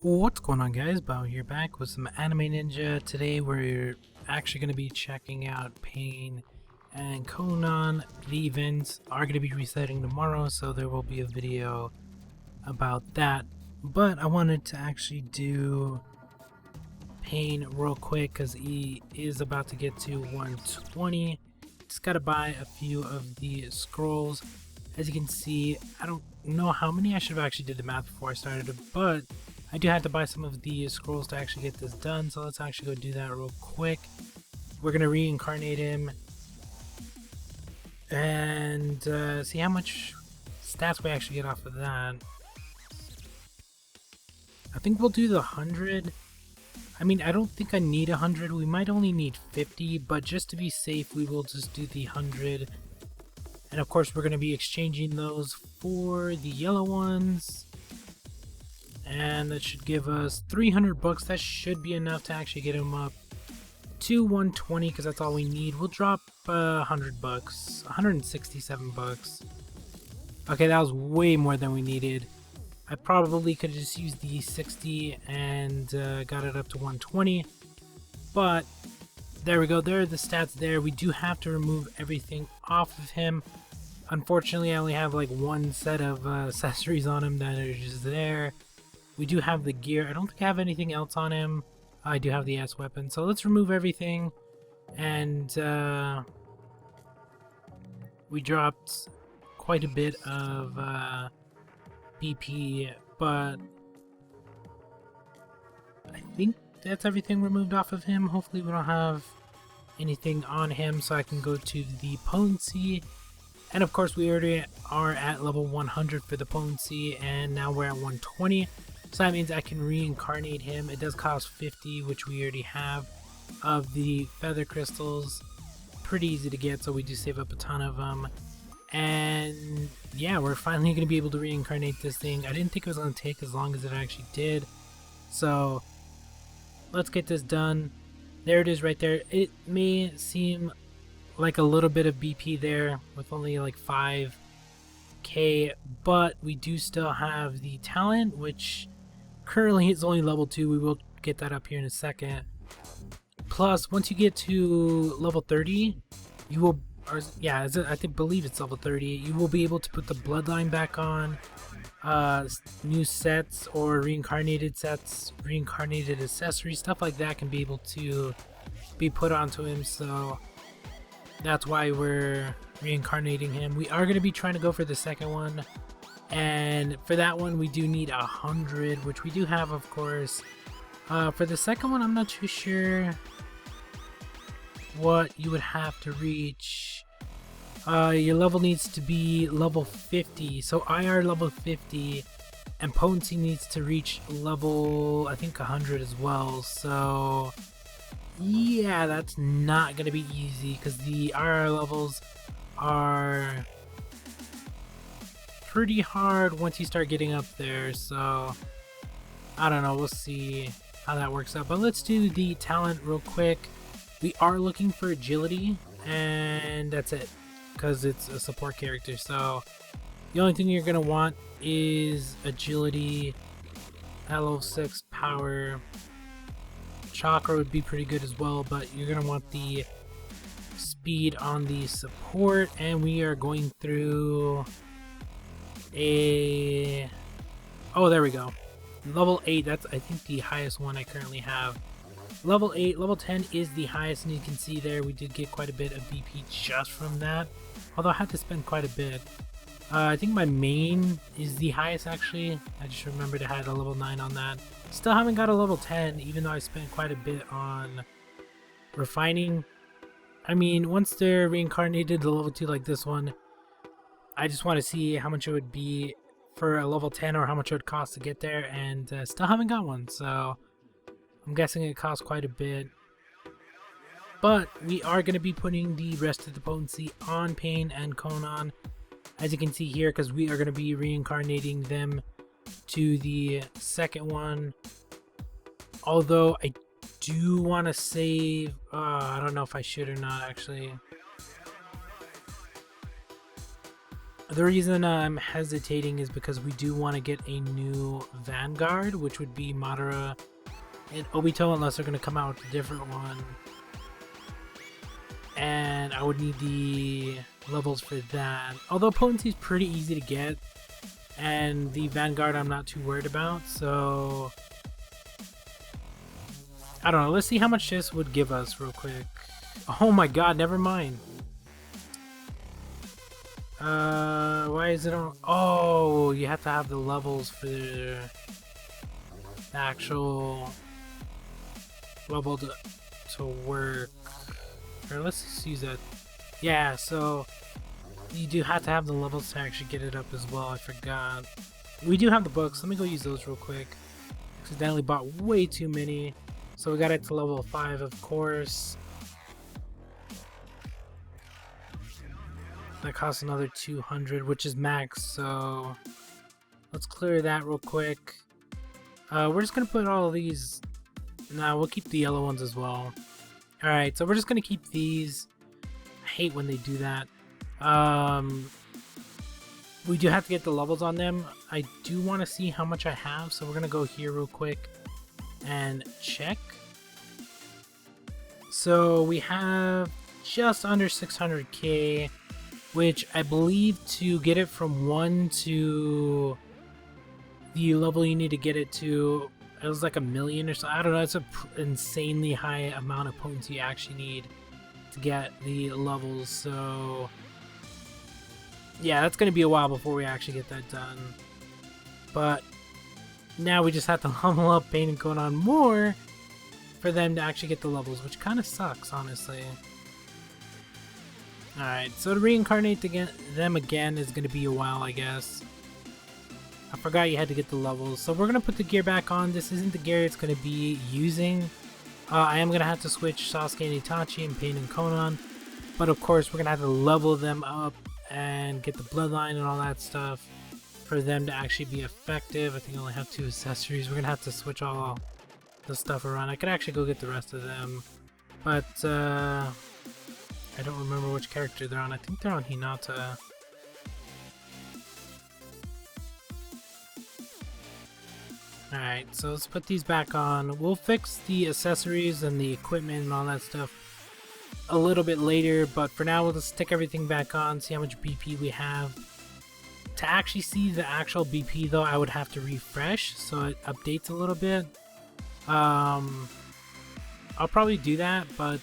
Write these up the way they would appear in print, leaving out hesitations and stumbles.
What's going on, guys? Bao here, back with some Anime Ninja. Today we're actually going to be checking out Pain and Konan. The events are going to be resetting tomorrow, so there will be a video about that. But I wanted to actually do Pain real quick because he is about to get to 120. Just got to buy a few of the scrolls. As you can see, I don't know how many. I should have actually did the math before I started, but I do have to buy some of the scrolls to actually get this done, so let's actually go do that real quick. We're gonna reincarnate him and see how much stats we actually get off of that. I think we'll do the 100. I mean, I don't think I need 100. We might only need 50, but just to be safe, we will just do the 100. And of course, we're gonna be exchanging those for the yellow ones. And that should give us 300 bucks. That should be enough to actually get him up to 120 because that's all we need. We'll drop 100 bucks, 167 bucks. Okay, that was way more than we needed. I probably could have just used the 60 and got it up to 120. But there we go. There are the stats there. We do have to remove everything off of him. Unfortunately, I only have like one set of accessories on him that are just there. We do have the gear. I don't think I have anything else on him. I do have the S weapon. So let's remove everything. And we dropped quite a bit of BP. But I think that's everything removed off of him. Hopefully we don't have anything on him. So I can go to the potency. And of course we already are at level 100 for the potency. And now we're at 120. So that means I can reincarnate him. It does cost 50, which we already have of the feather crystals. Pretty easy to get, so we do save up a ton of them. And yeah, we're finally going to be able to reincarnate this thing. I didn't think it was going to take as long as it actually did. So let's get this done. There it is right there. It may seem like a little bit of BP there with only like 5k, but we do still have the talent, which currently it's only level 2. We will get that up here in a second. Plus, once you get to level 30, you will, or yeah, believe it's level 30, you will be able to put the bloodline back on, new sets or reincarnated sets, reincarnated accessories, stuff like that can be able to be put onto him. So that's why we're reincarnating him. We are going to be trying to go for the second one. And for that one, we do need 100, which we do have, of course. For the second one, I'm not too sure what you would have to reach. Your level needs to be level 50. So IR level 50. And potency needs to reach level, I think, 100 as well. So yeah, that's not going to be easy because the IR levels are pretty hard once you start getting up there. So I don't know, we'll see how that works out. But let's do the talent real quick. We are looking for agility, and that's it because it's a support character. So the only thing you're gonna want is agility at level 6. Power, chakra would be pretty good as well, but you're gonna want the speed on the support. And we are going through oh, there we go, level 8. That's, I think, the highest one I currently have. Level 8. Level 10 is the highest, and you can see there we did get quite a bit of BP just from that, although I had to spend quite a bit. I think my main is the highest, actually. I just remembered I had a level 9 on that. Still haven't got a level 10, even though I spent quite a bit on refining. I mean, once they're reincarnated to level 2 like this one, I just want to see how much it would be for a level 10 or how much it would cost to get there, and still haven't got one, so I'm guessing it costs quite a bit. But we are going to be putting the rest of the potency on Pain and Konan, as you can see here, because we are going to be reincarnating them to the second one. Although I do want to save, I don't know if I should or not, actually. The reason I'm hesitating is because we do want to get a new Vanguard, which would be Madara and Obito, unless they're going to come out with a different one. And I would need the levels for that. Although potency is pretty easy to get, and the Vanguard I'm not too worried about, so I don't know. Let's see how much this would give us real quick. Oh my god, never mind. Why is it on? Oh, you have to have the levels for the actual level to work. Or let's just use that. Yeah, so you do have to have the levels to actually get it up as well. I forgot. We do have the books. Let me go use those real quick. Accidentally bought way too many. So we got it to level 5, of course. That costs another 200, which is max, so let's clear that real quick. We're just gonna put all of these. Nah, we'll keep the yellow ones as well. Alright, so we're just gonna keep these. I hate when they do that. We do have to get the levels on them. I do want to see how much I have, so we're gonna go here real quick and check. So we have just under 600k, which I believe to get it from 1 to the level you need to get it to, it was like 1 million or so. I don't know, it's an insanely high amount of potency you actually need to get the levels, so yeah, that's going to be a while before we actually get that done. But now we just have to level up Pain and Konan more for them to actually get the levels, which kind of sucks, honestly. Alright, so to reincarnate them again is going to be a while, I guess. I forgot you had to get the levels. So we're going to put the gear back on. This isn't the gear it's going to be using. I am going to have to switch Sasuke and Itachi and Pain and Konan. But of course, we're going to have to level them up and get the bloodline and all that stuff for them to actually be effective. I think I only have 2 accessories. We're going to have to switch all the stuff around. I could actually go get the rest of them. But, I don't remember which character they're on. I think they're on Hinata. Alright, so let's put these back on. We'll fix the accessories and the equipment and all that stuff a little bit later, but for now we'll just stick everything back on, see how much BP we have. To actually see the actual BP though, I would have to refresh, so it updates a little bit. I'll probably do that, but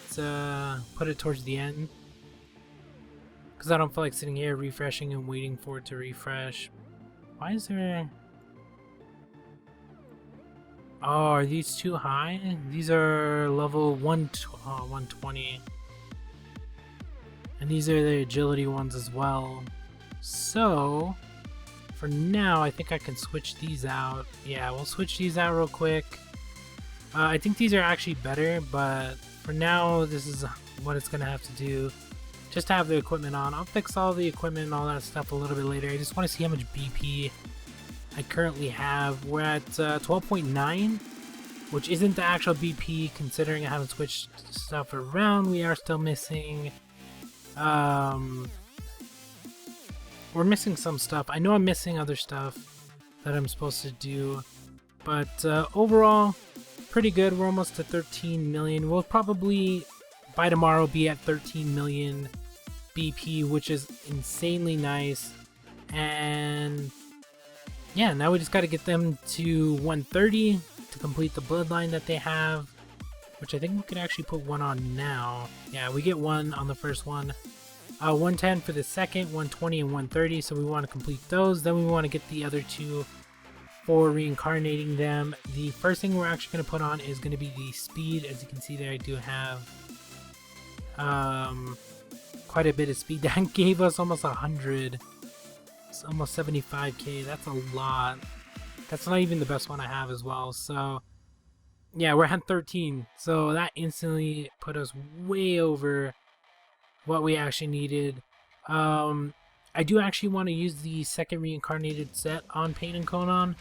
put it towards the end, because I don't feel like sitting here refreshing and waiting for it to refresh. Why is there... Oh, are these too high? These are level 120. And these are the agility ones as well. So, for now, I think I can switch these out. Yeah, we'll switch these out real quick. I think these are actually better, but for now, this is what it's going to have to do. Just to have the equipment on. I'll fix all the equipment and all that stuff a little bit later. I just want to see how much BP I currently have. We're at 12.9, which isn't the actual BP, considering I haven't switched stuff around. We are still missing... we're missing some stuff. I know I'm missing other stuff that I'm supposed to do, but overall, pretty good. We're almost to 13 million. We'll probably, by tomorrow, be at 13 million BP, which is insanely nice. And yeah, now we just got to get them to 130 to complete the bloodline that they have, which I think we could actually put one on now. Yeah, we get one on the first one. 110 for the second, 120 and 130, so we want to complete those. Then we want to get the other 2 for reincarnating them. The first thing we're actually going to put on is going to be the speed. As you can see there, I do have quite a bit of speed. That gave us almost 100. It's almost 75k. That's a lot. That's not even the best one I have as well. So yeah, we're at 13. So that instantly put us way over what we actually needed. I do actually want to use the second reincarnated set on Pain and Konan,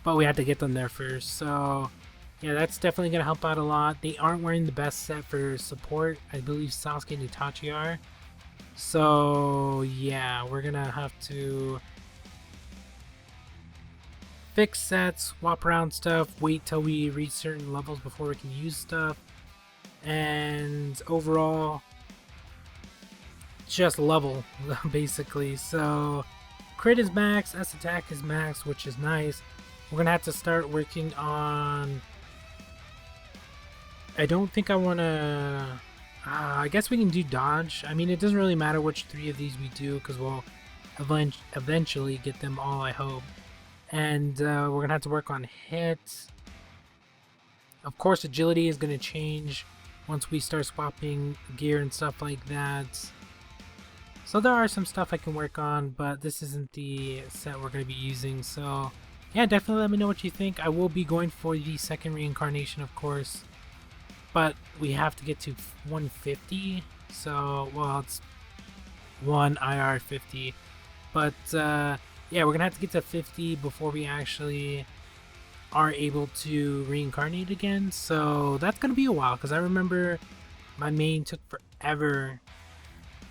but we had to get them there first. So yeah, that's definitely going to help out a lot. They aren't wearing the best set for support. I believe Sasuke and Itachi are. So yeah, we're gonna have to fix sets, swap around stuff, wait till we reach certain levels before we can use stuff, and overall just level basically. So crit is max, S attack is max, which is nice. We're gonna have to start working on, I don't think I wanna, I guess we can do dodge. I mean, it doesn't really matter which 3 of these we do because we'll eventually get them all, I hope. And we're gonna have to work on hit. Of course, agility is gonna change once we start swapping gear and stuff like that. So there are some stuff I can work on, but this isn't the set we're gonna be using. So yeah, definitely let me know what you think. I will be going for the second reincarnation, of course, but we have to get to 150. So, well, it's 1 IR 50, but yeah, we're gonna have to get to 50 before we actually are able to reincarnate again. So that's gonna be a while, because I remember my main took forever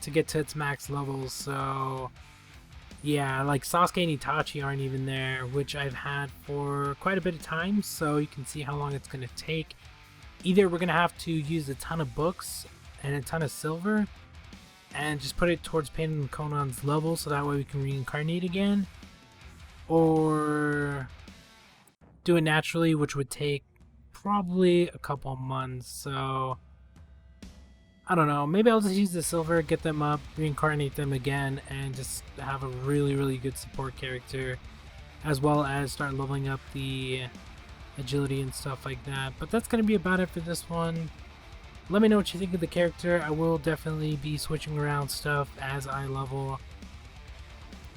to get to its max levels. So yeah, like Sasuke and Itachi aren't even there, which I've had for quite a bit of time, so you can see how long it's gonna take. Either we're gonna have to use a ton of books and a ton of silver and just put it towards Pain and Konan's level so that way we can reincarnate again, or do it naturally, which would take probably a couple months. So I don't know, maybe I'll just use the silver, get them up, reincarnate them again, and just have a really good support character, as well as start leveling up the agility and stuff like that. But that's gonna be about it for this one. Let me know what you think of the character. I will definitely be switching around stuff as I level.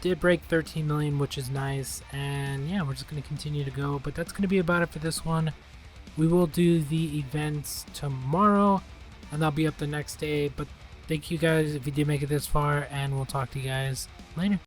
Did break 13 million, which is nice, and yeah, we're just going to continue to go. But that's going to be about it for this one. We will do the events tomorrow, and they'll be up the next day. But thank you guys if you did make it this far, and we'll talk to you guys later.